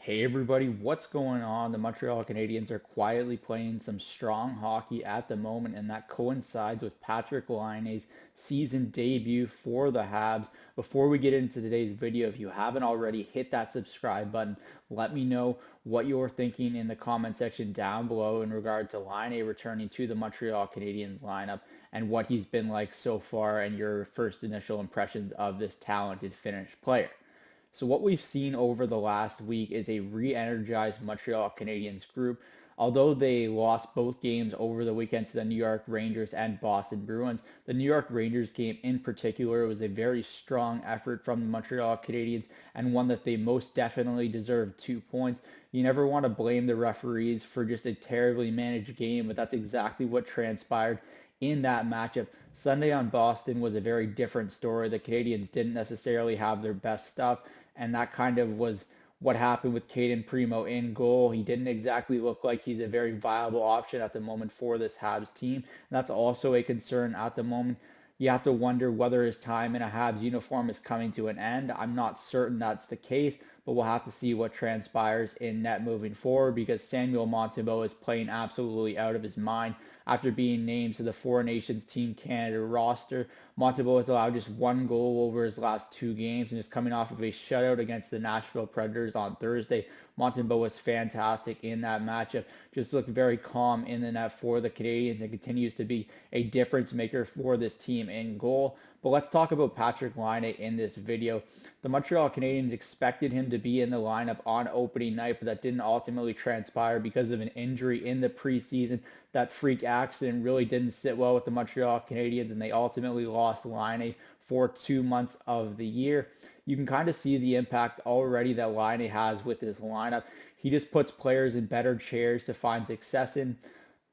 Hey everybody, what's going on? The Montreal Canadiens are quietly playing some strong hockey at the moment, and that coincides with Patrik Laine's season debut for the Habs. Before we get into today's video, if you haven't already, hit that subscribe button. Let me know what you're thinking in the comment section down below in regard to Laine returning to the Montreal Canadiens lineup and what he's been like so far and your first initial impressions of this talented Finnish player. So what we've seen over the last week is a re-energized Montreal Canadiens group. Although they lost both games over the weekend to the New York Rangers and Boston Bruins, the New York Rangers game in particular was a very strong effort from the Montreal Canadiens and one that they most definitely deserved 2 points. You never want to blame the referees for just a terribly managed game, but that's exactly what transpired in that matchup. Sunday on Boston was a very different story. The Canadiens didn't necessarily have their best stuff, and that kind of was what happened with Caden Primo in goal. He didn't exactly look like he's a very viable option at the moment for this Habs team. And that's also a concern at the moment. You have to wonder whether his time in a Habs uniform is coming to an end. I'm not certain that's the case, but we'll have to see what transpires in net moving forward because Samuel Montembeault is playing absolutely out of his mind after being named to the Four Nations Team Canada roster. Montembeault has allowed just one goal over his last two games and is coming off of a shutout against the Nashville Predators on Thursday. Montembeault was fantastic in that matchup, just looked very calm in the net for the Canadiens and continues to be a difference maker for this team in goal. But let's talk about Patrik Laine in this video. The Montreal Canadiens expected him to be in the lineup on opening night, but that didn't ultimately transpire because of an injury in the preseason. That freak accident really didn't sit well with the Montreal Canadiens, and they ultimately lost Laine for 2 months of the year. You can kind of see the impact already that Laine has with his lineup. He just puts players in better chairs to find success in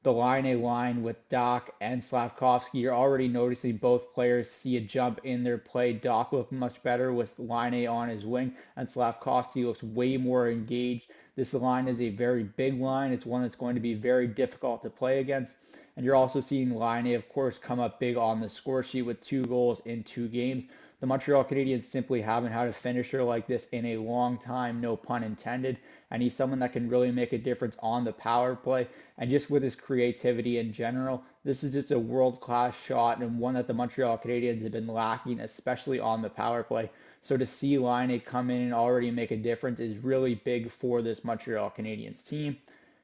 the line with Dach and Slavkovsky. You're already noticing both players see a jump in their play. Dach looked much better with Laine on his wing, and Slavkovsky looks way more engaged. This line is a very big line. It's one that's going to be very difficult to play against. And you're also seeing Laine, of course, come up big on the score sheet with 2 goals in 2 games. The Montreal Canadiens simply haven't had a finisher like this in a long time, no pun intended. And he's someone that can really make a difference on the power play. And just with his creativity in general, this is just a world-class shot and one that the Montreal Canadiens have been lacking, especially on the power play. So to see Laine come in and already make a difference is really big for this Montreal Canadiens team.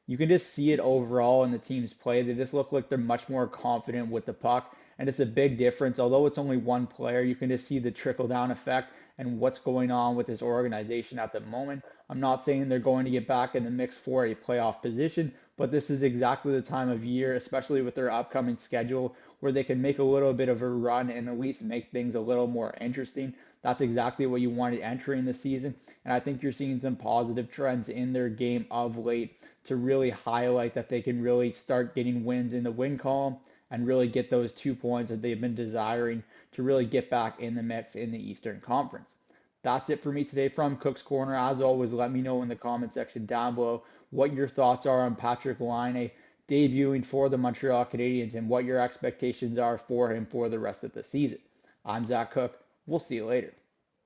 You can just see it overall in the team's play. They just look like they're much more confident with the puck, and it's a big difference. Although it's only one player, you can just see the trickle-down effect and what's going on with this organization at the moment. I'm not saying they're going to get back in the mix for a playoff position, but this is exactly the time of year, especially with their upcoming schedule, where they can make a little bit of a run and at least make things a little more interesting. That's exactly what you wanted entering the season, and I think you're seeing some positive trends in their game of late to really highlight that they can really start getting wins in the win column and really get those 2 points that they've been desiring to really get back in the mix in the Eastern Conference. That's it for me today from Cook's Corner. As always, let me know in the comment section down below what your thoughts are on Patrik Laine debuting for the Montreal Canadiens and what your expectations are for him for the rest of the season. I'm Zach Cook. We'll see you later.